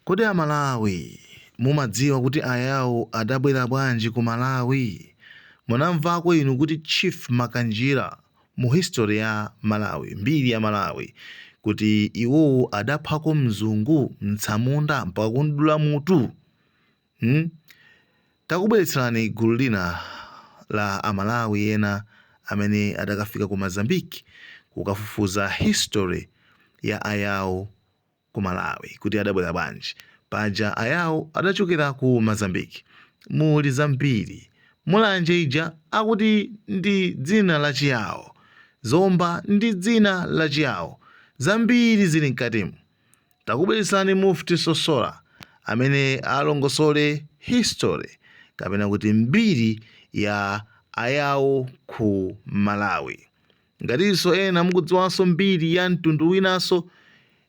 Kodi Amalawi mumadziwa kuti ayawo adabwera bwanji ku Malawi? Munamvako inu kuti Chief Makanjira mu history ya Malawi, mbiri ya Malawi, kuti iwowo adaphako mzungu mtsamunda mpaka kundula mutu? Takubweretserani gulu lina la Amalawi ena amene adakafika ku Mozambique kukafufuza history ya ayawo ku Malawi kuti adabwera bwanji. Paja ayawo adachokera ku Mozambique. Muli zambiri. Mulanje ija akuti ndi dzina la Chiyawo, Zomba ndi dzina la Chiyawo, zambiri zili mkatimu. Takubweretserani Mufti Sosola amene alongosole history kapena kuti mbiri ya ayawo ku Malawi. Ngatinso ena mukudziwanso mbiri ya mtundu winanso,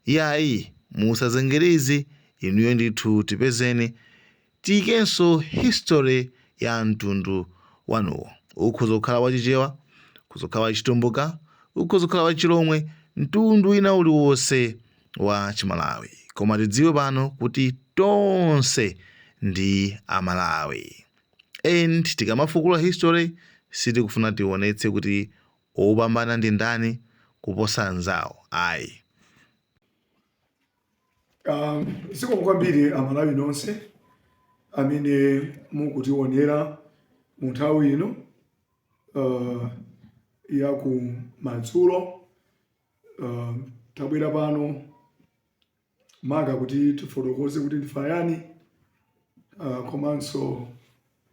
yayi musazengereze inuyo ndithu tipezeni tikenso history ya mtundu wanuwo. Ukhoza kukhala wachichewa, ukhoza kukhala wachitumbuka, ukhoza kukhala wachilomwe, mtundu wina uliwonse wa Chimalawi. Koma tidziwe pano kuti tonse ndi Amalawi. And tikamafukula history sitikufuna tionetse kuti opambana ndi ndani kuposa anzawo. Ayi. Zikomo kwambiri Amalawi nonse amene mukutionera mu nthawi ino ya ku madzulo. Tabwera pano maka kuti tifotokoze kuti ndifa yani, komanso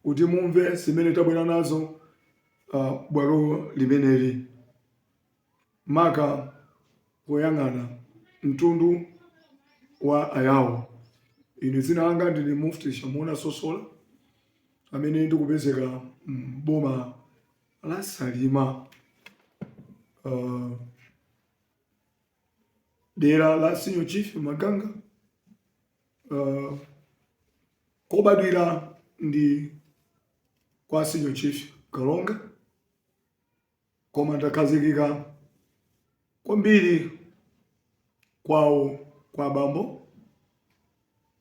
kuti mumve zimene tabwera nazo bwalo limeneli, maka koyang'ana mtundu wa ayawo. Ine dzina langa ndine Mufti Shamona Sosola amene ndikupezeka boma la Salima, dera la Senior Chief Maganga. Kobadwira ndi kwa Senior Chief Kalonga, koma ndakazikika kwambiri kwawo kwa bambo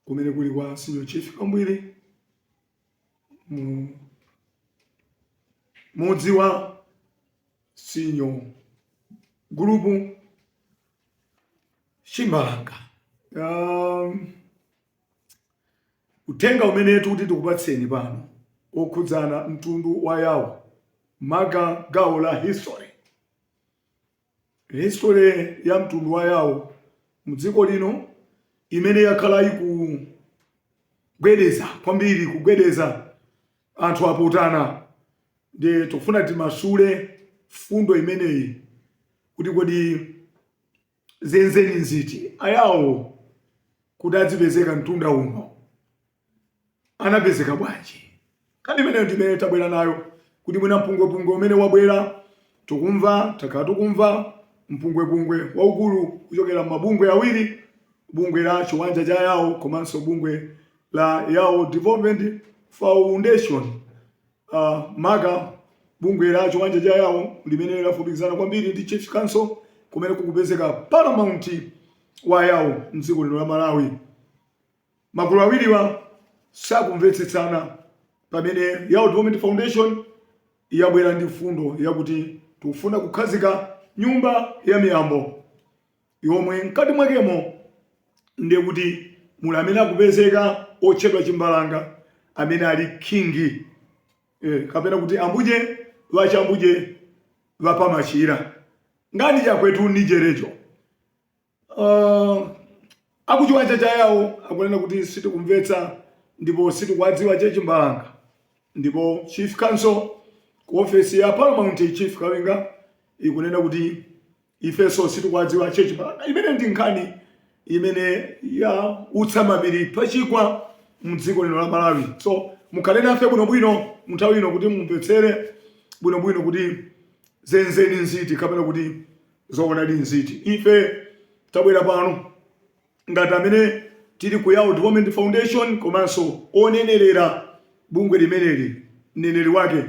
kumene kuli kwa Senior Chief Kambwiri mudzi wa Senior Group Chimbalanga. Utenga umene kuti tikupatseni pano okhudzana mtundu wa yawo maka gawo la history ya mtundu wa yawo mudziko lino imene yakhala ikugwedeza kwambiri, kugwedeza anthu apotana. Ndi tofuna timasule fundo imeneyi kuti kodi zenzeni nziti ayawo kuti adzipezeka mtunda uno anapezeka bwanji. Kandi imeneyo ndimene tabwera nayo kuti mwina mpungwepungwe umene wabwera takhala tukumva mpungwepungwe waukulu kuchokera mabungwe awiri, bungwe la chiwanja cha yawo komanso bungwe la Yawo Development Foundation. Maka bungwe la chiwanja cha yawo limene lafupikizana kwambiri ndi Chief Council kumene kukupezeka Paramount wa yawo mdziko lino la Malawi. Magulu awiriwa sakumvetsetsana pamene Yawo Development Foundation yabwera ndi fundo yakuti tikufuna kukhazika nyumba ya miyambo yomwe mkati mwakemo ndiye kuti muli amene akupezeka otchedwa Chimbalanga amene ali kingi, kapena kuti ambuje wachambuje wapamachira ngani chakwetu nijerecho. Akuchiwanja cha yawo akunena kuti sitikumvetsa ndipo sitikudziwa cha Chimbalanga, ndipo Chief Council ku office ya Paramount Chief Kawenga ikunena kuti ifeso sitikudziwa cha Chimbalanga. Imene ndi nkhani imene ya utsamamiri pachikwa mdziko lino la Malawi. So mukhaleni nafe bwinobwino munthawi ino kuti mumvetsere bwinobwino kuti zenzeni nziti kapena kuti zoonadi nziti. Ife tabwera pano ngati amene tili ku Yawo Development Foundation komanso onenerera bungwe limeneli, mneneri wake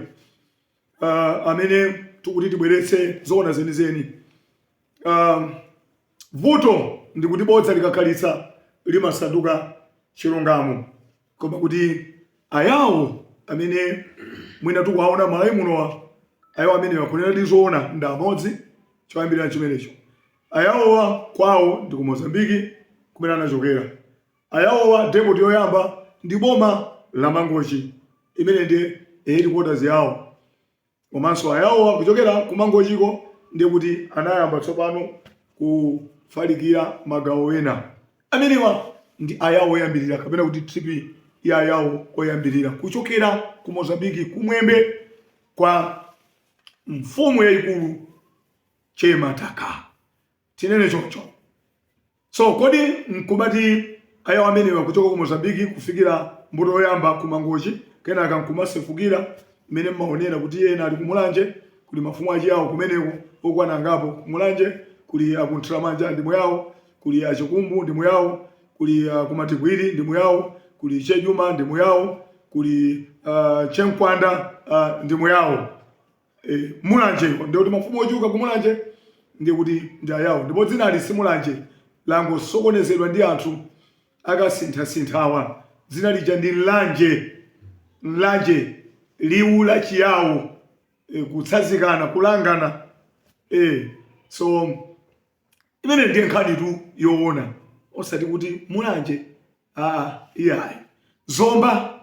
amene tikuti tibweretse zoona zenizeni. Vuto ndi kuti bodza likakhalitsa limasanduka chilungamo, koma kuti ayawo amene mwina tikuwaona Malawi munowa, ayawo amene wakunena tizoona ndi amodzi choyambirira chimenecho. Ayawowa kwawo ndi ku Mozambiki kumene anachokera. Ayawowa depoti yoyamba ndi boma la Mangochi imene ndi headquarters yawo. Komanso ayawowa kuchokera ku Mangochiko ndi kuti anayamba tsopano kufalikira magawo ena. Amenewa ndi ayawo oyambirira kapena kuti tripi ya ayawo oyambirira kuchokera ku Mozambiki kumwembe kwa mfumu yayikulu Chema Taka. Tinene choncho. So kodi nkubati ayawo amenewa kuchoka ku Mozambiki kufikira mbuto yoyamba ku Mangochi kenaka nkumasefukira mmene mmaonera kuti yena ali kumulanje kuli mafumu achiyawo kumeneko okwana ngapo kumulanje kuli akunthiramanja ndi muyawo kuli achikumbu ndi muyawo kuli kumatigwiri ndi muyawo kuli chejuma ndi muyawo kuli chenkwanda ndi muyawo. Mulanje ndi kuti mafumu ochuka kumulanje ndi kuti ndi ayawo ndipo dzina ali simulanje langosokonezedwa ndi anthu akasintha-sinthawa. Dzina lija ndi Mlanje liwu la chiyawo kutsazikana kulangana. So imene ndiye nkhani tu yoona osati kuti mulanje iyayi zomba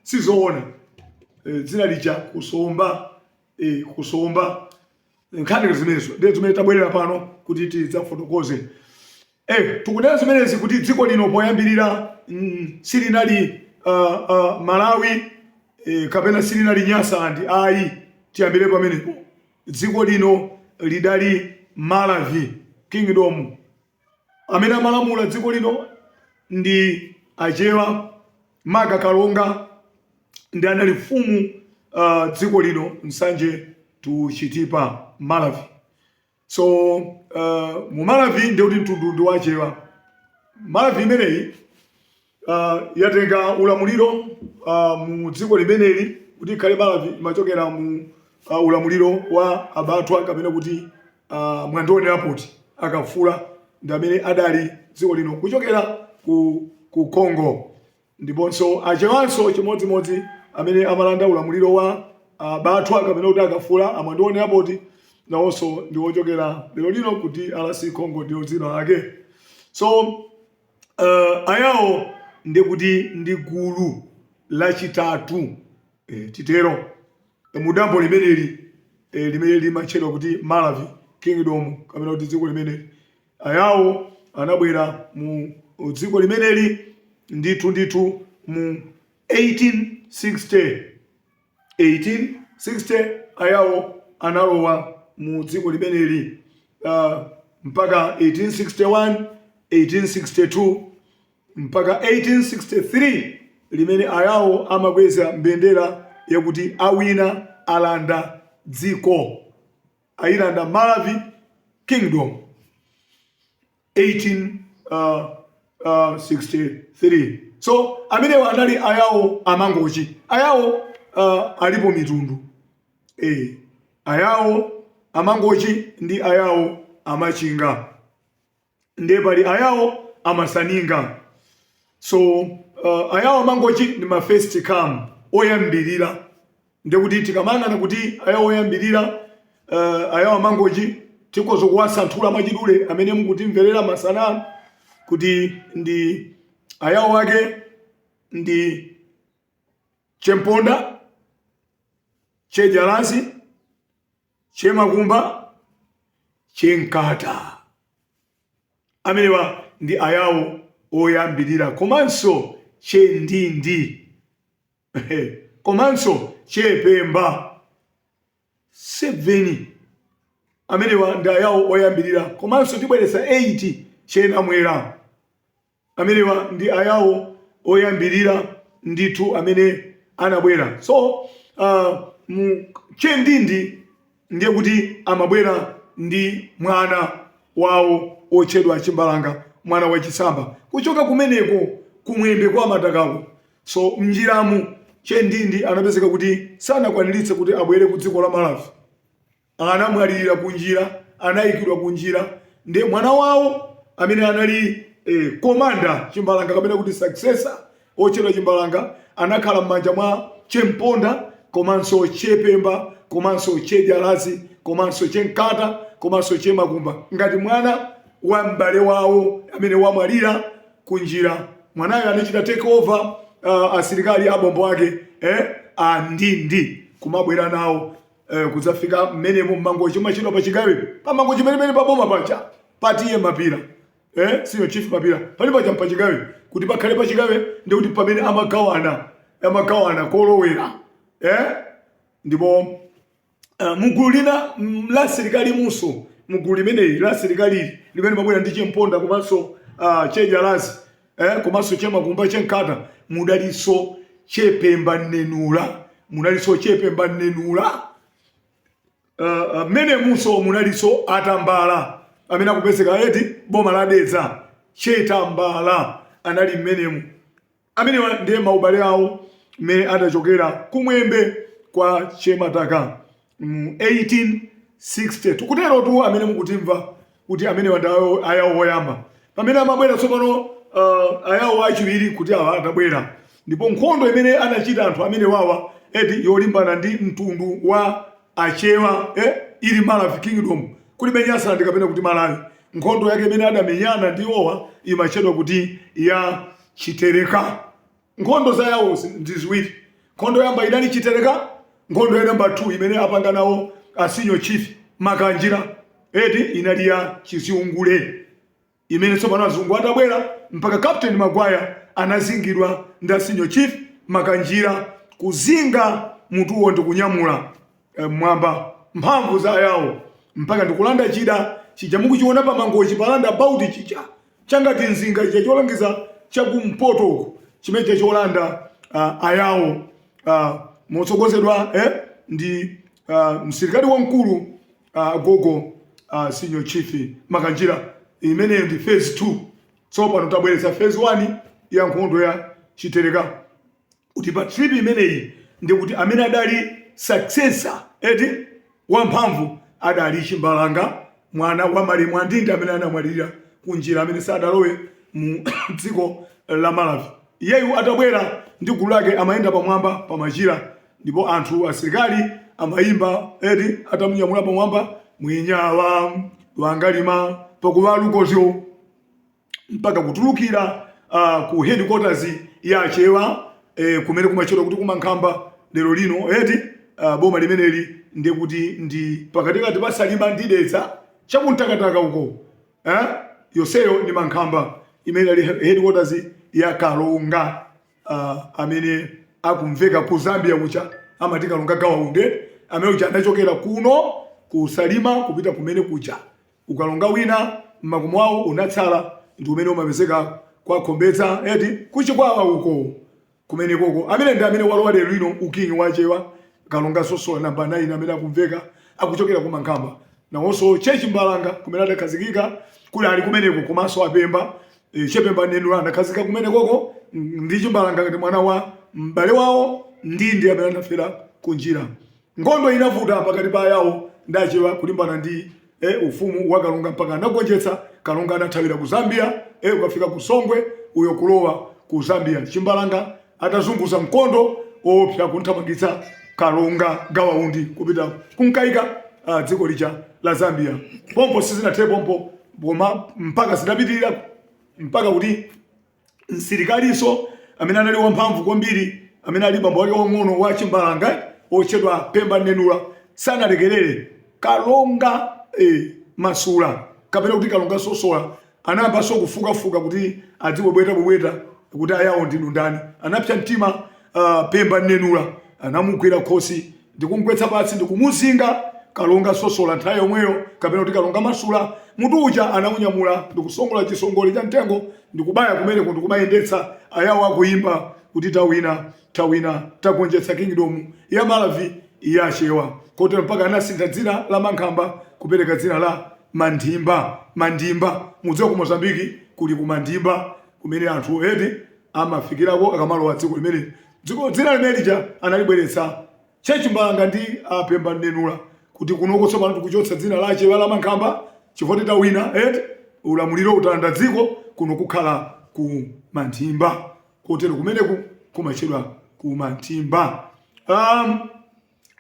sizoona. Dzina lija kusomba nkhani zimenezo ndiye zimene tabwerera pano kuti tidzafotokoze. Tikunena zimenezi kuti dziko lino poyambirira silinali Malawi kapena silinali Nyasandi ayi, tiyambire pamenepo. Dziko lino lidali Malawi Kingdom. Amene amalamula dziko lino ndi Achewa Maga Kalonga ndi anali mfumu dziko lino Nsanje Tuchitipa Malawi. So mu Malawi ndi kuti mtundu ndi wachewa. Malawi imeneyi yatenga ulamuliro mu dziko limeneli kuti ikhale Malawi imachokera mu ulamuliro wa abatwa kapena kuti Mwandoni Airport akafula ndi amene adali dziko lino kuchokera ku Congo. Ndiponso achewanso chimodzimodzi amene amalanda ulamuliro wa abatwa kapena kuti akafula Mwandoni Airport nawonso ndi wochokera lero lino kuti RC Congo ndiyo dzina lake. So ayawo ndi kuti ndi gulu lachitatu titero mudambo limeneli limene limatchedwa kuti Malawi Kingdom kapena kuti dziko limeneli. Ayawo anabwera mu dziko limeneli ndithu mu 1860 ayawo analowa mu dziko limeneli mpaka 1861, 1862 mpaka 1863 limene ayawo amakweza mbendera yakuti awina alanda dziko, ayilanda Malawi Kingdom 1863. So amene anali ayawo amangochi. Ayawo alipo mitundu. Ayawo amangochi ndi ayawo amachinga. Ndiye pali ayawo amasaninga. So ayawo amangochi ndi ma first come oyambirira. Ndiye kuti tikamangana kuti ayawo oyambirira ayawo amangochi tikozo kuwasanthula mwachidule amene mukutimverera masana kuti ndi ayawo wake ndi Chemponda, Chejalasi, Chemakumba, Chenkata. Amenewa ndi ayawo oyambirira. Komanso Chendindi. Komanso Chepemba. 7 amenewa ndi ayawo oyambirira. Komanso tibweresa 8 Chenamwera. Amenewa ndi ayawo oyambirira ndithu amene anabwera. So mu Chendindi ndiye kuti amabwera ndi mwana wawo otchedwa Chimbalanga, mwana wa Chisamba kuchoka kumeneko kumwembe kwa Matakako. So mnjiramu Chendindi anapezeka kuti sanakwaniritse kuti abwere ku dziko la Malawi. Anamwalira kunjira, anayikidwa kunjira. Ndiye mwana wawo amene anali komanda Chimbalanga kapena kuti successor ochedwa Chimbalanga anakhala m'manja mwa Chemponda komanso Chepemba komanso Chejalazi komanso Chenkata komanso Chemakumba ngati mwana wa m'bale wawo amene wamwalira kunjira. Mwanayo anachita take over asilikali abombo ake andindi kumabwera nawo kudzafika mmenemo mmangochi machino pachigawe pamangochi pamene paboma pacha patiye mapira senior chief mapira pali pacha pachigawe kuti pakhale pachigawe ndi kuti pamene amagawana kolowera ndipo mugulu lina la asilikali muso mugulu limeneli la asilikali limene mabwera ndi Chemponda komanso Chejalazi komanso Chemakumba Chenkata mudaliso Chepemba Nenula mene muso munaliso Atambala amene akupezeka boma la Dedza Chetambala anali mmenemu amene ndiye maubale awo mmene adachokera kumwembe kwa Chemataka 1860 tikutero tu amene mukutimva kuti amene wandawo ayawo oyamba pamene amabwera tsopano ayawo achiwiri kuti awa atabwera ndipo nkhondo imene anachita anthu amene wawa yolimbana ndi mtundu wa Achewa ili Malawi Kingdom kulibe Nyasaland kapena kuti Malawi. Nkhondo yake imene adamenyana ndi owa imachedwa kuti ya Chitereka. Nkhondo za yawo ndi ziwiri. Nkhondo yamba inali Chitereka, nkhondo ya namba 2 imene apanga nawo senior chief Makanjira inali ya Chisiungule imene tsopano azungu atabwera mpaka Captain Magwaya anazingidwa ndi senior chief Makanjira kuzinga mutuwo ndi kunyamula mwamba mphamvu za yawo mpaka ndikulanda chida chija mukuchiona pamangochi palanda about chicha changati nzinga icha cholangiza chakumpoto uko chimene cholanda ayawo motsogozedwa ndi msilikali wamkulu gogo senior chief Makanjira imene ndi phase 2 so pano tabweretsa phase 1 ya nkhondo ya Chitereka kuti pa trip imeneyi ndi kuti amene adali successor wamphamvu adali Chimbalanga mwana wa Malemu Andindi amene anamwalira kunjira amene sadalowe mu dziko la Malawi. Iyeyu atabwera ndi gulu lake amayenda pamwamba pamachira ndipo anthu asilikali amayimba atamunyamula pamwamba mwenyawa wangalima pakuvalukozyo mpaka kutulukira ku headquarters ya Achewa kumene kumachedwa kuti kumankhamba lero lino boma limeneli ndiye kuti ndi pakatikati pa Salima ndi Dedza chakuntakataka uko yoseyo ndi mankhamba imene ali headquarters ya Kalonga amene akumveka ku Zambia kucha amati Kalonga Gawaunde amene uja anachokera kuno ku Salima kupita kumene kucha ukalonga wina makomo awo unatsala ndi umene umapezeka kwa Khombetsa kuchikwawa uko kumene koko amene ndi amene walowa lero lino ukingi wa Achewa Kalonga Sosola namba 9 amene akumveka akuchokera ku Mankhamba nawonso Chimbalanga kumene adakhazikika kuli ali kumeneko komanso Apemba Chepemba Nenula adakhazika kumene koko ndi Chimbalanga ngati mwana wa m'bale wawo ndi amene anafera kunjira. Nkhondo inavuta pakati pa yawo ndi Achewa kulimbana ndi ufumu wa Kalonga mpaka anagonjetsa Kalonga anathawira ku Zambia ukafika ku Songwe uyo kulowa ku Zambia. Chimbalanga atazunguza mkondo opsa kunthamangitsa Kalonga Gawaundi kupita kunkaika dziko lija la Zambia. Pompo sizinathe pompo boma mpaka zidapitirira mpaka kuti msilikaliso amene anali wamphamvu kwambiri amene ali bambo wake wang'ono wa Chimbalanga ochedwa Pemba Nenula sanalekerere Kalonga Masula kapena kuti Kalonga Sosola anayamba kufukafuka kuti adzibwebweta kuti ayawo ndinu ndani anapsa mtima Pemba Nenula anamugwira khosi ndikumugwetsa pansi ndikumuzinga Kalonga Sosola nthawi yomweyo kapena kuti Kalonga Masula mutu uja anaunyamula ndikusongola chisongole cha mtengo ndikubaya kumeneko ndikumayendetsa ayawo akuimba kuti tawina tagonjetsa kingdom ya Malawi ya Achewa kotero mpaka anasintha dzina la Mankhamba kupereka dzina la Mandimba mudziwa ku Mozambiki kuli ku Mandimba kumene anthu amafikirako akamalowa dziko limene dzina limene lija analibweretsa Chimbalanga ndi Pemba Nenula kuti kunoko tsopano tikuchotsa dzina la Achewa la Mankhamba chifukwa tawina ulamuliro utalanda dziko kuno kukhala ku Manthimba, kotero kumeneku kumachedwa ku Manthimba.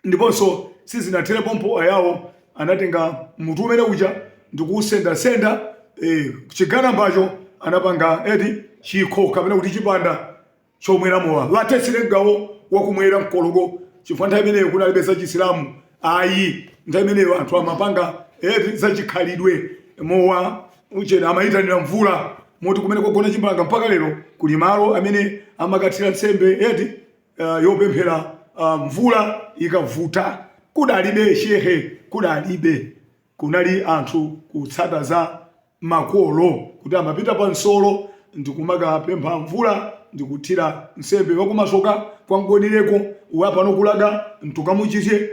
Ndiponso sizinatere pompo ayawo anatenga mutu umene uja ndikusenda chigana mbacho anapanga chikho kapena kuti chipanda chomwera mowa vatesire gawo wakumwera mkologo chifukwa nthawi imeneyo kunalibe za Chisilamu ayi. Nthawi imeneyo anthu amapanga za chikhalidwe mowa uchena amayitanira mvula moti kumene kogona chimbalanga mpaka lero kuli malo amene amakathira nsembe yopemphera mvula ikavuta. Kudalibe shehe, kudalibe, kunali anthu kutsata za makolo kuti amapita pa nsolo ndikumakapempha mvula ndikuthira nsembe wakumasoka kwa mgonireko wapano kulaga mtukamuchitye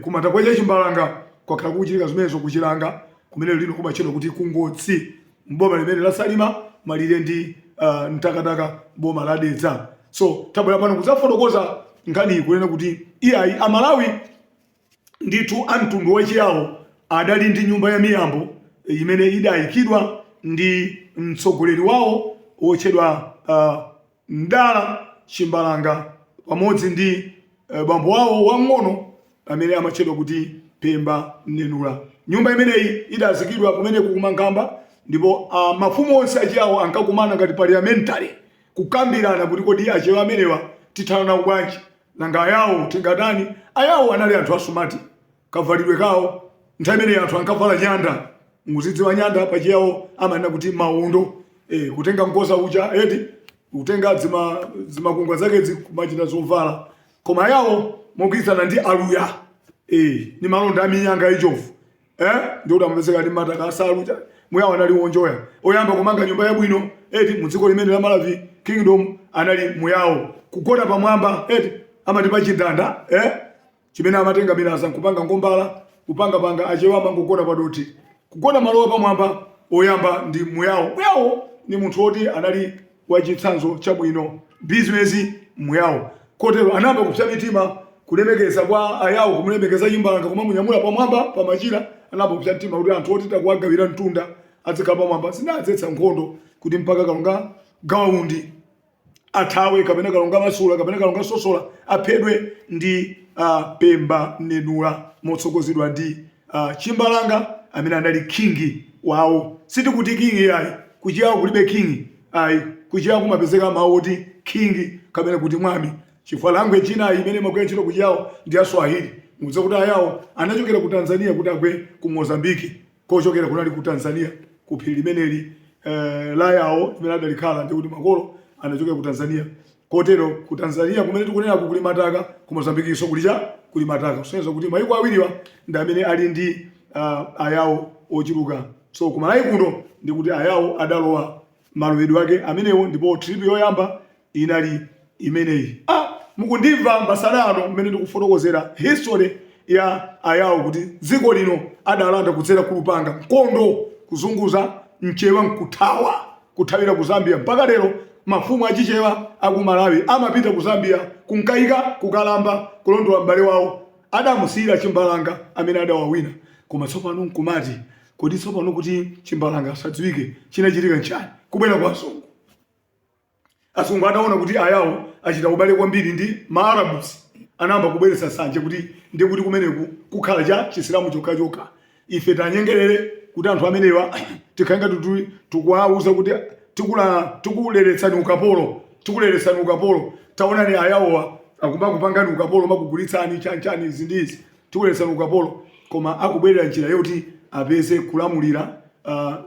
kumatakwacha chimbalanga kwakhala kuchitika zimenezo kuchilanga kumene lino kumachedwa kuti Kungotsi mboma limene la Salima malire ndi Mtakataka boma la Dedza. So tabwera pano kudzafotokoza nkhani kunena kuti iyayi Amalawi ndithu amtundu wachiyawo adali ndi nyumba ya miyambo imene idayikidwa ndi mtsogoleri wawo wotchedwa Mdala Chimbalanga pamodzi ndi bambo wawo wang'ono amene amatchedwa kuti Pemba Mnenula. Nyumba imeneyi idazikidwa kumene kukumangamba ndipo mafumu onse achiyawo ankakumana ngati parliamentary kukambirana kuti kodi achiyawo amenewa tithana nawo bwanji nanga ayawo tingatani. Ayawo anali anthu asumati kavalidwe kawo nthawi imeneyi anthu ankavala nyanda muzidzi wa nyanda pachiyawo amanena kuti maundo kutenga ngoza uja kutenga zimakungwa zake kumachita zovala koma ayawo mogwirizana ndi aluya ni malonda aminyanga ichovu ndikuti amapezeka ndi mataka asaluja muyawo anali wonjoya oyamba kumanga nyumba yabwino mudziko limene la Malawi Kingdom anali muyawo kugona pamwamba amati pachindanda chimene amatenga minaza nkupanga ngombala kupanga achewa mangogona padoti kugona malowa pamwamba oyamba ndi muyawo. Muyawo ni munthu woti anali wachitsanzo chabwino business muyawo kotero anamba kupsa mitima kulemekeza kwa ayawo kumulemekeza chimbalanga kumamunyamula pamwamba pamachira anamba kupsa mitima kuti anthu oti takuwagawira mtunda adzikhala pamwamba sinadzetsa nkhondo kuti mpaka Kalonga Gawaundi athawe kapena Kalonga Masula kapena Kalonga Sosola aphedwe ndi Pemba Mnenula motsogozedwa ndi Chimbalanga amene anali kingi wawo. Sitikuti kingi yayi kuchiyawo kulibe kingi ayi kuchiyawo kumapezeka mawu oti kingi kapena kuti mwami chifukwa language china imene makuyenchera kuchiyawo ndi Aswahili. Mudziwa kuti ayawo anachokera ku Tanzania kuti agwe ku Mozambique kochokera kunali ku Tanzania ku phiri limeneli la yawo imene adalikhala ndi kuti makolo anachokera ku Tanzania kotero ku Tanzania kumene tikunena kuli mataka ku Mozambique so kuli mataka kusonyeza kuti mayiko awiriwa ndi amene ali ndi ayawo ochiruka. So kumalayi kuno ndi kuti ayawo adalowa malowedwe ake amenewo ndipo trip yoyamba inali imeneyi. Mukundimva masanano mmene ndikufotokozera history ya ayawo kuti dziko lino adalanda kudzera kulupanga mkondo kuzunguza mchewa nkuthawa kuthawira ku Zambia mpaka lero mafumu achichewa aku Malawi amapita ku Zambia kunkaika kukalamba kulondola m'bale wawo adamusiyira Chimbalanga amene adawawina. Koma tsopano nkumati kodi tsopano kuti Chimbalanga asadziwike chinachitika nchani kubwera kwa Azungu. Azungu adaona kuti ayawo achita ubale kwambiri ndi Maarabs anamba kubweretsa nsanje kuti ndi kuti kumeneku kukhala cha Chisilamu chokha ife tanyengerere kuti anthu amenewa tikhaenga tikuwauza kuti tikuleletsani ukapolo taonani ayawowa akumakupangani ukapolo makugulitsani chanchani izi tikuleletsani ukapolo koma akubwerera njira yoti apeze kulamulira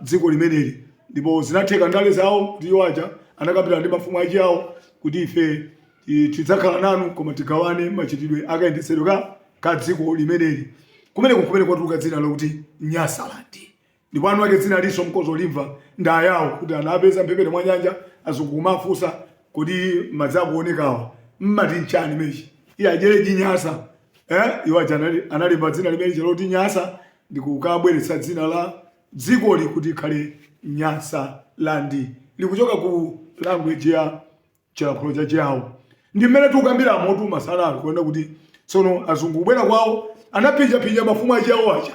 dziko limeneli ndipo zinatheka ndale zawo kuti iwaja anakapita ndi mafumu achiyawo kuti ife tidzakhala nanu koma tigawane machitidwe akayendetsedwe ka dziko limeneli. Kumene kwatuluka dzina lokuti Nyasaland ndipo anu ake dzina liso mkozo limva ndi ayawo kuti anapeza mphepete mwa nyanja Azungu kumafunsa kuti madzi akuonekawa mmati nchani mechi iye ajere Nyasa iwaja analemba dzina limene loti Nyasa ndikukabweretsa dzina la dzikoli kuti ikhale Nyasaland likuchoka ku language ya chilankhulo chawo. Ndi mmene tikukambira motu masanano kuenda kuti tsono Azungu kubwera kwawo anapinja mafumu achiyawo aja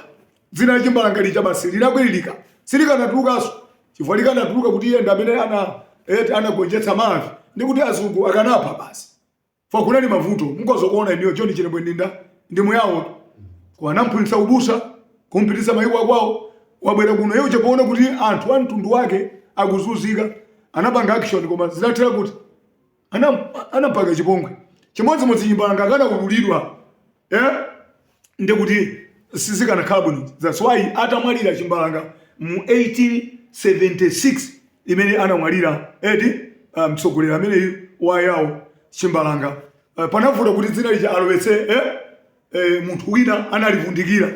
dzina la Chimbalanga licha basi linakwililika silikanatulukanso chifukwa likanatuluka kuti iye ndi amene anagonjetsa Malawi ndi kuti azungu akanapha basi. Fa kunali mavuto mukozokuona iniyo John Chilembwe Ndinda ndi muyawo kwa anampulitsa ubusa kumpititsa mayiko akwawo wabwera kuno yeye uchapoona kuti anthu a mtundu wake akuzunzika anapanga action koma zinathera kuti anapanga chipongwe chimodzimodzi Chimbalanga akanakudulidwa ndi kuti sizikanakhala bwino. That's why atamwalira Chimbalanga mu 1876 imene anamwalira mtsogoleri amene wayawo Chimbalanga panavuta kuti dzina lija alowetse munthu wina analivundikira.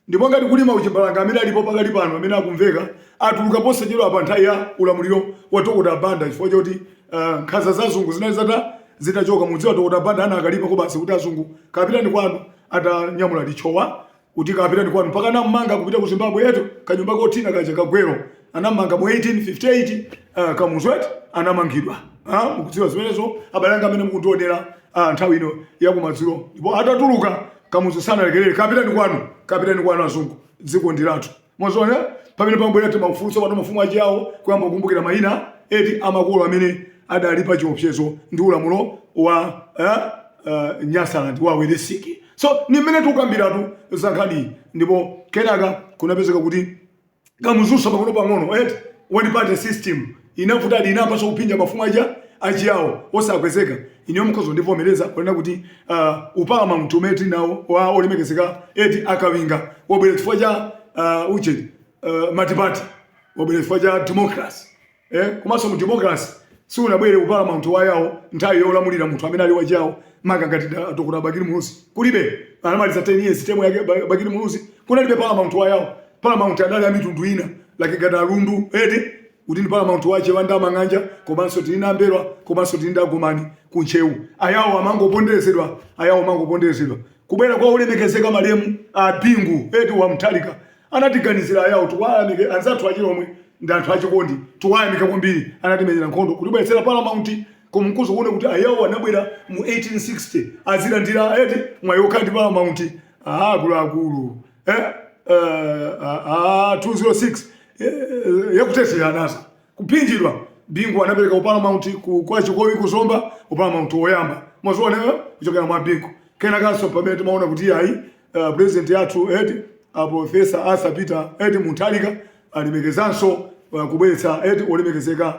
Ndipo ngati kulima Uchimbalanga amene alipo pakali pano amene akumveka atuluka posachedwa pa nthawi ya ulamuliro wa Dr. Banda chifukwa choti nkhanza za azungu zinali zitachoka mudziwa Dr. Banda anakalipa ko basi kuti azungu kapitani kwanu atanyamula lichowa kuti kapitani kwanu mpaka namanga kupita ku Zimbabwe yetu kanyumba kothina kaja kagwero anamanga mu 1858 kamuzwet anamangidwa. Mukudziwa zimenezo abalanga amene mukundionera nthawi ino ya kumadzulo. Ndipo atatuluka kamuzu sana lekelele kapitani kwanu azungu dziko ndilatu. Mwazoona pamene pambwera timafuso pano mafumu achiawo kuyamba kukumbukira mayina amakolo amene adalipa chiopsezo ndi ulamulo wa Nyasaland wa Welesiki. So ni mmene tukambiratu zankhani ndipo kenaka kunapezeka kuti kamuzusa pang'ono one party system inavuta inapasa kupinja mafumu achiawo osakwezeka. Inyo mkozo ndivomereza kunena kuti upama mtumeti nawo wa olemekezeka akawinga wabwera chifukwa cha matipati wabwera chifukwa cha democracy. Komanso mu democracy si unabwere upama mtu wayawo nthawi yolamulira munthu amene ali wachiawo makangati Dr. Bakili Muluzi kulibe anamaliza 10 years temu yake Bakili Muluzi kunalibe pama mtu wayawo pama mtu adali amitundu ina lakigada lundu kuti ndi palamount wache wanda mang'anja komanso tilinamberwa komanso tilindagumani kunchewu ayawo amangoponderezedwa kubwera kwa ulemekezeka malemu a Bingu wa Mtalika anatiganizira ayawo tuwalamike anzathu achilomwe ndi anthu achikondi tuwayamika kwambiri anatimenyera nkhondo kutibweretsera palamount kumkuzo kuone kuti ayawo anabwera mu 1860 azilandira mwayoka ndi palamount akulu 206 yakutesera anasa kupinjidwa. Bingu anapereka upalamount kwa Chikowi kuzomba upalamount woyamba mwazoona kuchokera mwa Bingu kenakaso pamene timaona kuti ayi president yathu Professor Arthur Peter Mutharika alimekezanso kubweretsa olemekezeka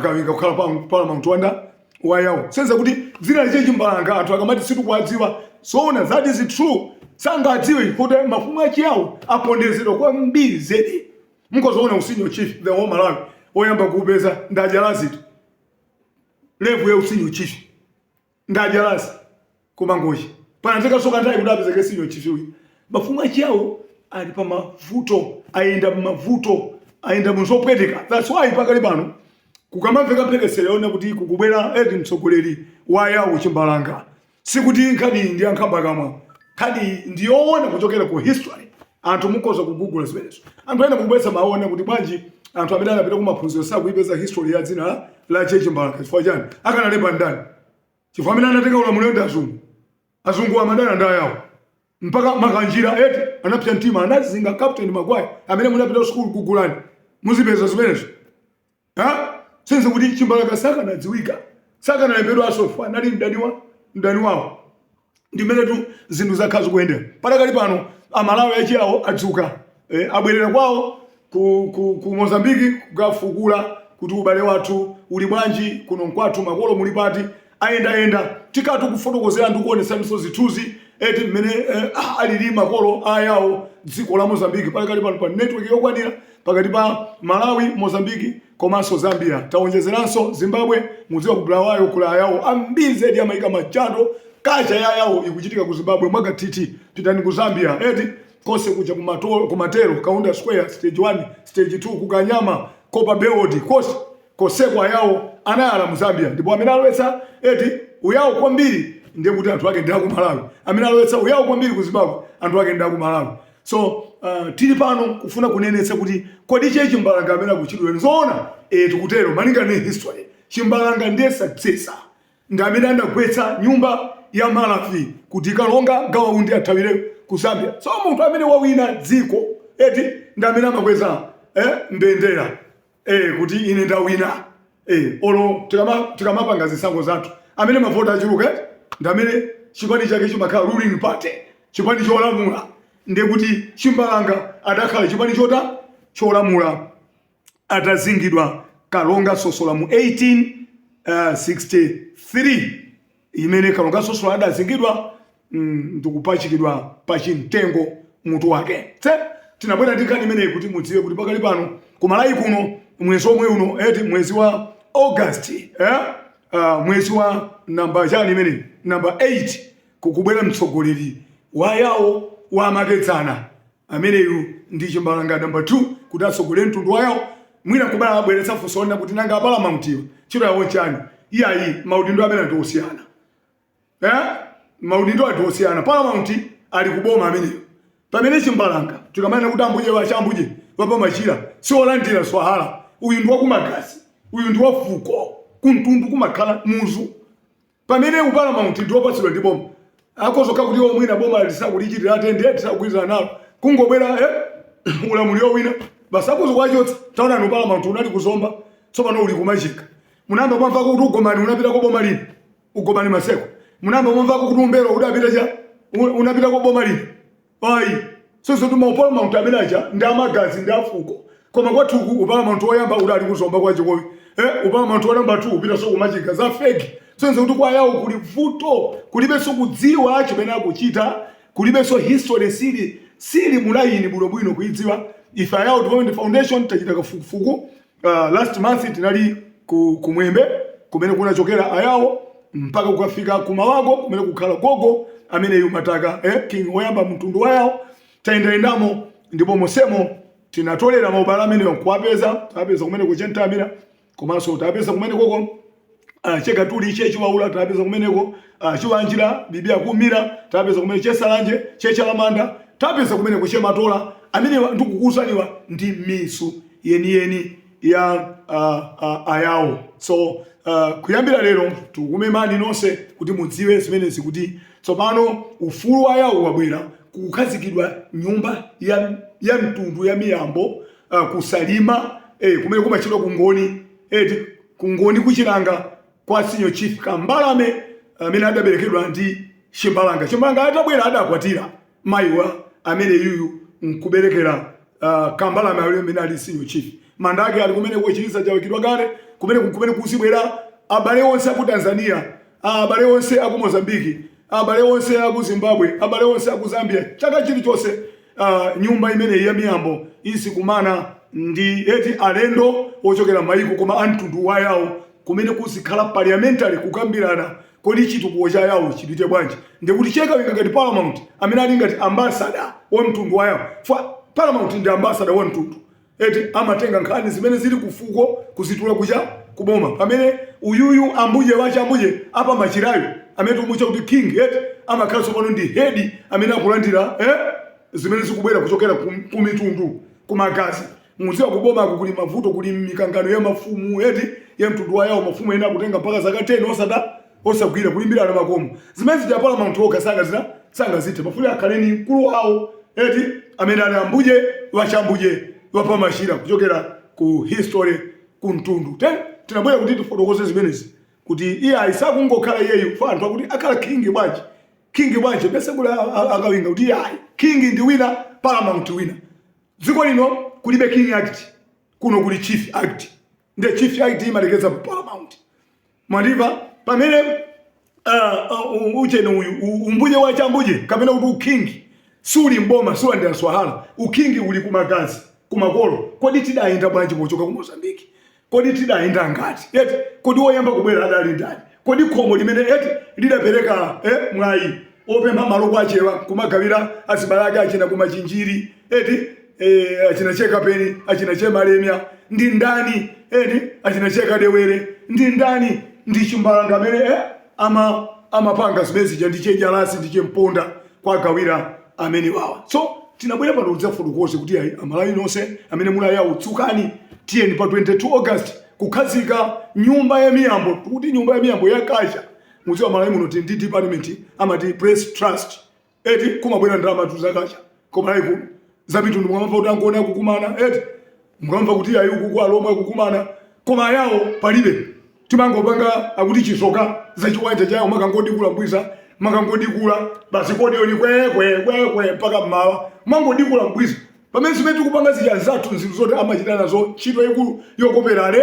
kawinga kukhala palamount wanda wayawo senza kuti dzina liche Chimbalanga anthu akamati situkwadziwa soona that is true sangadziwe kuti mafumu achiawo apondezedwa kwambiri zedi. Mkozoona usinyo chief the whole Malawi oyamba kupeza ndajalazi level ya usinyo chief ndajalazi kumangoji panateka soka ndai kudapeza kesinyo chief uyu mafumu achiawo ali pa mavuto ayenda muzopweteka. That's why pakali pano kukamamveka pekeseleona kuti kukubwera mtsogoleri wayawo Chimbalanga sikuti nkhani ndi ankhamba kamwa nkhani ndiyoona kuchokera ku history. Anthu mukoza ku Google zimenezo anthu ena kubweza maona kuti bwanji anthu amene anapita ku maphunziro sakuipeza history ya dzina la Chimbalanga chifukwa chani akanalemba ndani chifukwa amene anatenga ulamuliro ndi azungu amadana ndayawo mpaka makanjira anapsa mtima anazinga Captain Magwayi amene munapita ku school kugulani muzipeza zimenezo senze kuti Chimbalanga sakanadziwika sakanalembedwa asofa anali mdani wawo ndimene tu zinthu zakhazi kuyendera patakali pano amalawi achiawo adzuka abwerera kwawo ku Mozambiki kukafukula kuti ubale wathu uli bwanji kuno kwathu makolo muli pati ayenda tikatu kufotokozera ndi kuonesanso zithuzi mmene alili makolo ayawo dziko la Mozambiki patakali pano pa network yokwanira pakati pa Malawi, Mozambiki komanso Zambia taonjezeranso Zimbabwe mudziwa ku Bulawayo kula ayawo ambiri zedi amayika machando kacha yawo ikuchitika ku Zimbabwe mwagatiti pitani ku Zambia kose kuja kumatero Kaunda Square stage 1 stage 2 kukanyama Kopa Beodi kose kwa yawo anayala mu Zambia ndipo amene alowetsa uyawo kwambiri ndiye kuti anthu ake ndi aku Malawi amene alowetsa uyawo kwambiri ku Zimbabwe anthu ake ndi aku Malawi. So tili pano kufuna kunenetsa kuti kodi Chimbalanga amene akuchidwe nzoona tikutero malinga ni history Chimbalanga ndiye successor ndi amene anagwetsa nyumba ya Malawi kuti kalonga Gawaundi athawire ku Zambia. So munthu amene wawina dziko ndi amene amakweza mbendera kuti ine ndawina. Olo tikamapanga zisankho zathu amene mavota achuluka ndamene chipani chake chimakhala ruling party, chipani cholamula. Ndiye kuti Chimbalanga adakhala chipani cholamula atazingidwa Kalonga Sosola mu 1863 imene Kalonga Sosola adazingidwa ndikupachikidwa pa chimtengo mutu wake. Tinabwera ndikani imene kuti mudziwe kuti pakali pano kumalawi kuno mwezi omwe uno mwezi wa August mwezi wa namba chani imene namba 8 kukubwera mtsogoleri wayawo wamakedzana ameneyu ndi Chimbalanga namba 2 kuti atsogolere mtundu wayawo. Mwina kubala abweretsa funso kuti nanga Palamount chiro yawo chani. Iyayi maudindo amene ndiosiyana. Maudindo ndiosiyana. Palamount ali kuboma ameneyo. Pamene Chimbalanga tikamana kuti ambuje wachambuje wapa machira si olandira swahara. Uyu ndi wakumagazi, uyu ndi wafuko, kuntundu kumakhala muzu. Pamene Palamount ndi wopatsidwa ndi boma. Akozoka kuti mwina boma lisakulichitira atende tisakugwirizana nalo. Kungobwera ulamuliro wina basakuzo kwachotsa taona no Palamount unali kuzomba tsopano uli kumachika. Munamba mwamva kuti ugomani unapita kwa boma lini? Ugomani Maseko. Munamba mwamva kuti Umbero udapita unapita kwa boma lini? Ayi. So tuma Palamount abenaja ndamagazi ndafuko. Koma kwathu Palamount oyamba udali kuzomba kwa chikowi. Palamount namba 2 upita so kumachika za fake. So kuti kwa yawo kuli vuto, kulibe so kudziwa chimene akuchita, kulibe so history sili mulayini bwino kuidziwa. If I out Development Foundation tachita kafukufuku last month tinali kumwembe kumene kunachokera ayawo mpaka kukafika kumawago kumene kukhala gogo amene yumataka king oyamba mtundu wayawo taendamo ndipo mosemo tinatolera maubala amene kuapeza tapeza kumene kuchentamira komanso tapeza kumene koko cheka tuli chechi waula tapeza kumeneko chiwanjira bibia kumira tapeza kumene chesalanje chechalamanda tapeza kumene kuchematola amene ndikukusaniwa ndi misu yeni ya ayawo. So kuyambira lero tukumemani nonse kuti mudziwe zimenezi kuti tsopano ufulu ayawo wabwera kukhazikidwa nyumba ya mtundu ya miyambo kusalima kumene kumachidwa kungoni kungoni kuchilanga kwa Senior Chief Kambalame amene adaberekedwa ndi Chimbalanga. Chimbalanga atabwera adakwatira maiwa amene yuyu nkuberekera Kambalame amene ali Senior Chief. Mandage ali kumene kuchiliza chawikidwa kale kumene kusibwera abale onse aku Tanzania, abale onse aku Mozambique, abale onse aku Zimbabwe, abale onse aku Zambia. Chaka chilichonse nyumba imene ya miyambo isikumana ndi alendo ochokera maiko koma antundu wayawo kumene kuzikhala parliamentary kukambirana kodi chitukuko cha yawo chipite bwanji. Ndikuti cheka winga ngati Palamount amene ali ngati ambassador wa mtundu wayawo. Palamount ndi ambassador wa mtundu. Amatenga nkhani zimene zili kufuko kuzitula kucha kuboma. Pamene uyuyu ambuje wachambuje apa machirayo amene tumucha kuti king amakhala pano ndi head amene akulandira zimene zikubwera kuchokera ku mitundu kumagazi. Muziwa kuboma kuli mavuto kuli mikangano ya mafumu ya mtundu wayawo mafumu ena kutenga mpaka zaka 10 osagwira kulimbira na makomo. Zimene zija Palamount oka sanga zite mafuli akhaleni mkulu wawo amene ali ambuje wachambuje wapa mashira kuchokera ku history ku mtundu. Tinabwera kuti tifotokoze zimenezi kuti iye aisakungokhala iyeyo fantwa kuti akhala king bwanji bese kula akawinga kuti iye king ndi wina Palamount wina. Dziko lino kulibe king act kuno kuli chief act. Nde chief act imalekeza Palamount. Mwandiva pamene ucheno uyu umbuje wachambuje kapena kuti king suli mboma suli ndi swahara ukingi uli kumagazi kumakolo. Kodi tidayenda bwanji pochoka ku Mozambique? Kodi tidayenda ngati? Kodi oyamba kubwera adali ndani? Kodi khomo limene lidapereka mwayi opempha malo kwachewa kumagawira azibalake achina kumachinjiri achina cheka peni achina chemalemya ndi ndani achina cheka dewere ndi ndani ndi Chimbalanga amene amapanga zimezi ndi chenjalasi ndi chemponda kwa gawira amene wawa. So tinabwera pano kudza fotokoze kuti amalawi nonse amene mulayawo utsukani tiyeni pa 22 August kukhazika nyumba ya miyambo. Kuti nyumba ya miyambo yakasha muziwa malawi muno ndi department amati press trust kumabwera ndalama tuzakasha koma live za mitundu mwamva utangona kukumana Mkamva kuti ayuku kwa lomwe kukumana koma yawo palibe. Timangopanga akuti chisoka za chiwanja chawo makangodikula mbwiza, makangodikula basi kodi yoni kwe mpaka mmawa. Mangodikula mbwiza. Pamene zimene tikupanga zija zathu nzinthu zoti amachita nazo ntchito ikulu yokopera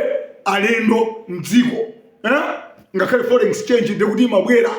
alendo mdziko. Ngakhale foreign exchange ndikuti mabwera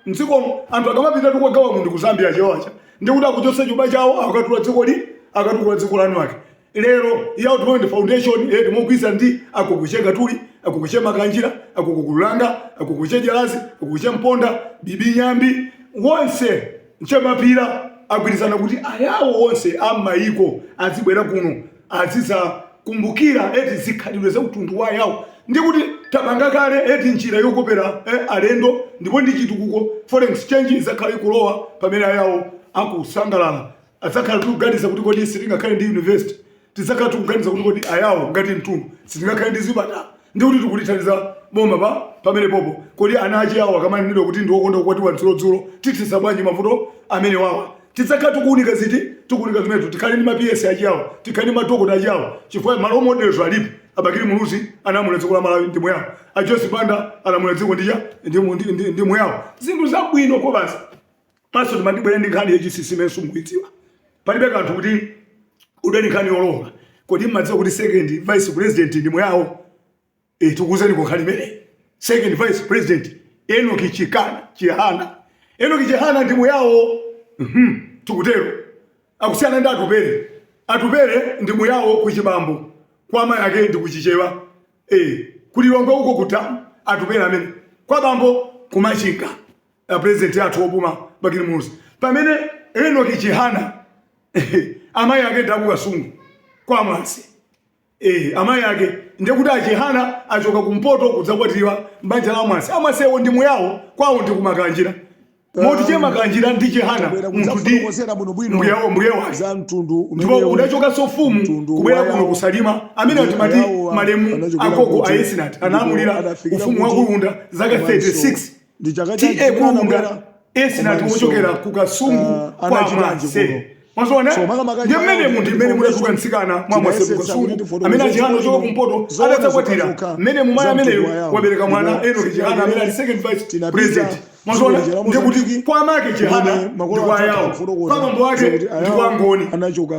mdziko anthu akamapita tukagawa munthu ku Zambia chewacha ndikuti akuchotsa chuma chawo akatula dziko akatula dziko lanu ake. Lero ya Development Foundation timogwiza ndi akukuche Katuli, akukuche Makanjira, akukukulanga, akukuche Jalazi, akukuche Mponda, Bibi Nyambi, wonse nchemapira agwirizana kuti ayawo wonse amaiko azibwera kuno aziza kumbukira zikhalidwe za utundu wa yawo. Ndikuti tabanga kale njira yokopera alendo ndipo ndi chitukuko foreign exchange zakhala ikulowa pamene ayawo akusangalala. Azakhala tukuganiza kuti kodi sitingakhale ndi university, tizakhala tukuganiza kuti kodi ayawo ngati mtundu sitingakhale ndi zipatala. Ndikuti tikulithandiza boma pamene popo kodi ana achi yawo akamanenedwa kuti ndi wokonda kukwatiwa dzulo titisa bwanji mavuto amene wawa. Tizakhala tikuunika zimene tikhale ndi ma-PS achi yawo, tikhale ndi madokota achi yawo chifukwa malo models alipo. Abakiri Muluzi anamula dziko la Malawi ndi moyawo, a Jose Banda anamula dziko ndi moyawo. Zinthu zabwino ko basi maso timandibwera ndi nkhani yachisisi imene sumukuidziwa. Palibe kanthu kuti udani nkhani yolonga kodi mmadziwa kuti second vice president ndi moyawo. Tikuzeni ko nkhani imene second vice president Enoki Chihana ndi moyawo. Tikutero akusiyana ndi atupere ndi moyawo kuchibambo kwa amayi ake ndi kuchichewa. Kulilonga uko kutamu atupere amene kwa bambo kumachinga president athu opuma Bakiri Muluzi. Pamene Enoki Chihana amayi ake ndakukasungu kwa Mwasi. Amayi ake ndikuti Chihana achoka kumpoto kudzakwatiwa mbanja la Mwasi. Amwasewo ndi moyawo kwawo ndi kumakanjira. Moti chema Makanjira ndi Chihana munthu ndi mbuyewa za mtundu ndipo udachoka sofumu kubwera kuno kusalima amene atimati malemu akoko a Esinat anamulira ufumu wa Kulunda zaka 36 Kulunda Esinat wochokera ku Kasungu kwa Mwase. Mazona ndimene munthu imene mulatuka nsikana mwa Mwase Kasungu amene Chihana ochoka kumpoto adadzakwatira mmene mumaya ameneyo wabereka mwana Enoki Chihana amene ali second vice president. Mazona ndikuti kwa make Chihana ndi kwa yawo, kwa bambo wake ndi kwa Ngoni.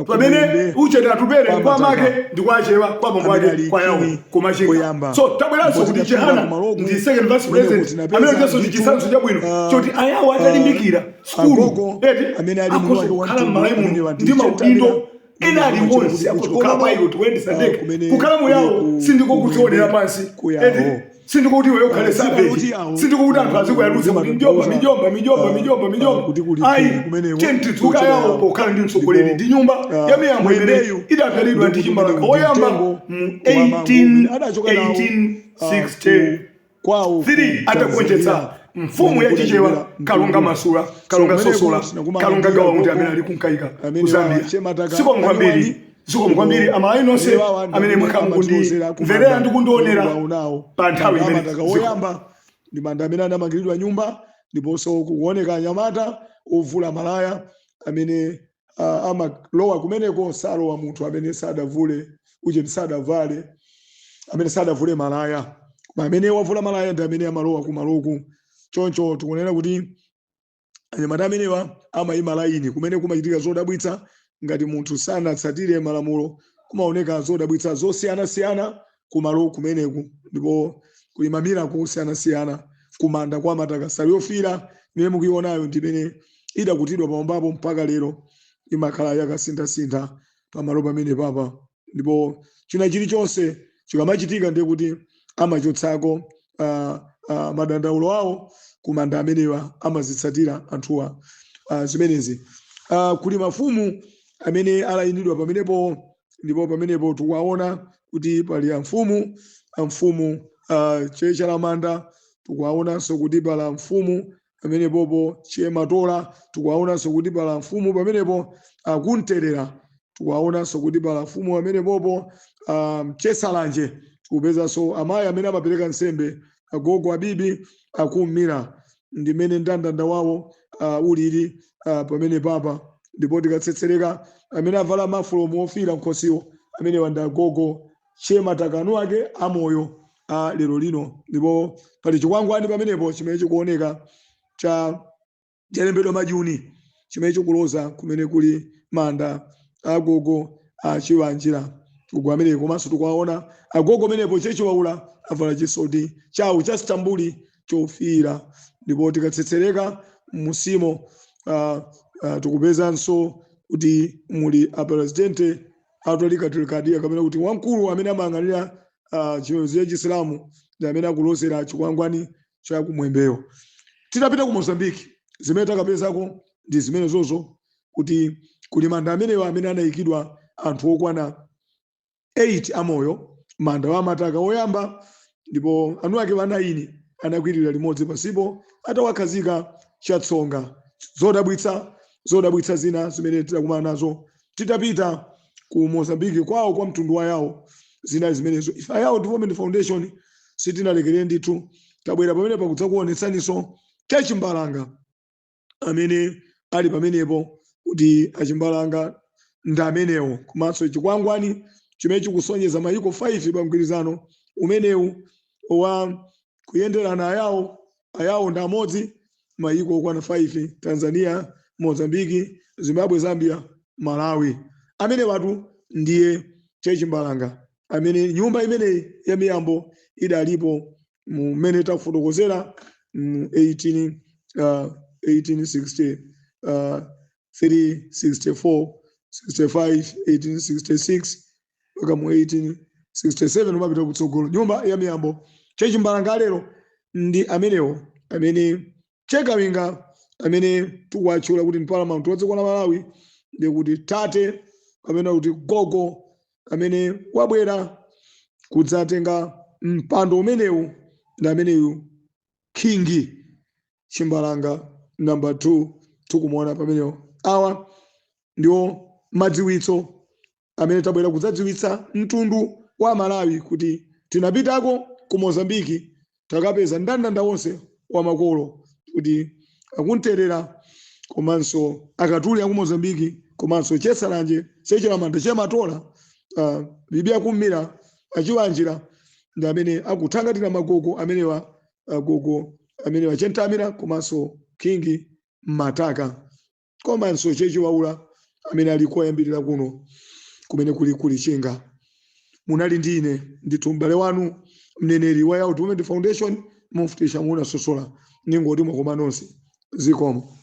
Pamene uchete atupere kwa make ndi kwa Chewa, kwa bambo wake kwa yawo kumachinga. So tabweranso kuti Chihana ndi second vice president amene ndiso chisanzo chabwino choti ayawo atalimbikira skulu akhoza kukhala m'Malawi ndi maudindo ena aliwonse akukhala paiko tikuyendesa ndege kukhala muyawo sindiko kutionera pansi sindikuti wewe ukhale savage sindikuti anthu azikuyalutsa kuti mijomba ayi tentidzuka yawo pokhala ndi mtsogoleri ndi nyumba ya miyambo imene idapyalidwa ndi Chimbalanga woyamba mu 1863 atagonjetsa mfumu ya Chichewa Kalonga Masula, Kalonga Sosola, Kalonga Gawamuti amene ali kunkaika ku Zambia. Siko mkwambiri amayi nonse amene mwakangundi mverera ndi kundionera pa nthawi imene woyamba ndi manda amene anamangiridwa nyumba ndiponso kuoneka anyamata ovula malaya amene amalowa kumeneko salowa munthu amene sadavule sadavale amene sadavule malaya amene wavula malaya ndi amene amalowa kumaloku. Choncho tikunena kuti anyamata amenewa amayima laini kumene kumachitika zodabwitsa ngati munthu sanatsatire malamulo kumaoneka zodabwitsa zosiyana kumalo kumeneku ndipo kulimamira kusiyana kumanda kwa matakasali yofira imene mukuyionayo ndimene idakutidwa pamwambapo mpaka lero imakhala yakasintha pamalo pamene papa. Ndipo china chilichonse chikamachitika ndiye kuti amachotsako madandaulo awo kumanda amenewa amazitsatira anthuwa zimenezi. Kuli mafumu amene alayinidwa pamenepo ndipo pamenepo tikuwaona kuti pali amfumu Chechalamanda, tikuwaonanso kuti pala mfumu pamenepopo Chematola, tikuwaonanso kuti pala mfumu pamenepo Kunterera, tikuwaonanso kuti pala mfumu pamenepopo Chesalanje. Tikupezanso amayi amene amapereka nsembe agogo abibi akummira ndimene ndandanda wawo ulili pamene papa. Ndipo tikatsetsereka amene avala mafulomu ofira mkhosiwo amene wanda gogo chema takanu ake amoyo a lero lino. Ndipo pali chikwangwani pamenepo chimene chikuoneka cha chalembedwa majuni chimene chikuloza kumene kuli manda agogo a Chiwanjira ugo amene komanso tikuwaona agogo amenepo chechiwaula avala chisoti chawo cha stambuli chofira. Ndipo tikatsetsereka musimo tikupezanso kuti muli apresidente atolika tilikadia kapena kuti wamkulu amene amayang'anira chiweruzo cha Chisilamu ndi amene akulozera chikwangwani cha kumwembeyo. Titapita ku Mozambique zimene takapezako ndi zimene zozo kuti kuli manda amenewa amene anayikidwa anthu okwana 8 amoyo, manda wa mataka oyamba, ndipo anu ake anaini anakwirira limodzi pasipo atawakhazika chatsonga. Zodabwitsa zina zimene titakumana nazo titapita ku Mozambique kwawo kwa mtundu wa yawo zina zimenezo. Ifa yawo Development Foundation sitinalekere ndithu tabwera pamene pakudza kuonetsaniso Chimbalanga amene ali pamenepo kuti achimbalanga ndi amenewo komanso chikwangwani chimene chikusonyeza mayiko 5 pa mgwirizano umenewu wa kuyenderana ayawo ndi amodzi, mayiko okwana 5: Tanzania, Mozambique, Zimbabwe, Zambia, Malawi. Amene watu ndiye Chimbalanga amene nyumba imene ya miyambo idalipo mmene tafotokozera 1860 364 65 1866 mpaka mu 1867 umapita kutsogolo. Nyumba ya miyambo Chimbalanga lero ndi amenewo amene Chekawinga amene tikuwatchula kuti Paramount wadziko la Malawi ndi kuti tate amene kuti gogo amene wabwera kudzatenga mpando umenewu ndi ameneyu King Chimbalanga number 2 tikumuona pamenewo. Awa ndiwo madziwitso amene tabwera kudzadziwitsa mtundu wa Malawi kuti tinapitako ku Mozambique takapeza ndandanda wonse wa makolo kuti akunterera komanso akatuli aku Mozambique komanso chesalanje chechilamanda chematola bibia kumira achiwanjira ndi amene akuthangatira magogo amenewa agogo amenewa Chentamira komanso King Mataka komanso chechiwaula amene ali koyambirira kuno kumene kuli Chinga. Munali ndine ndithu m'bale wanu mneneri wa Development Foundation Mufti Shamuna Sosola ningoti mwakoma nonse zikomo.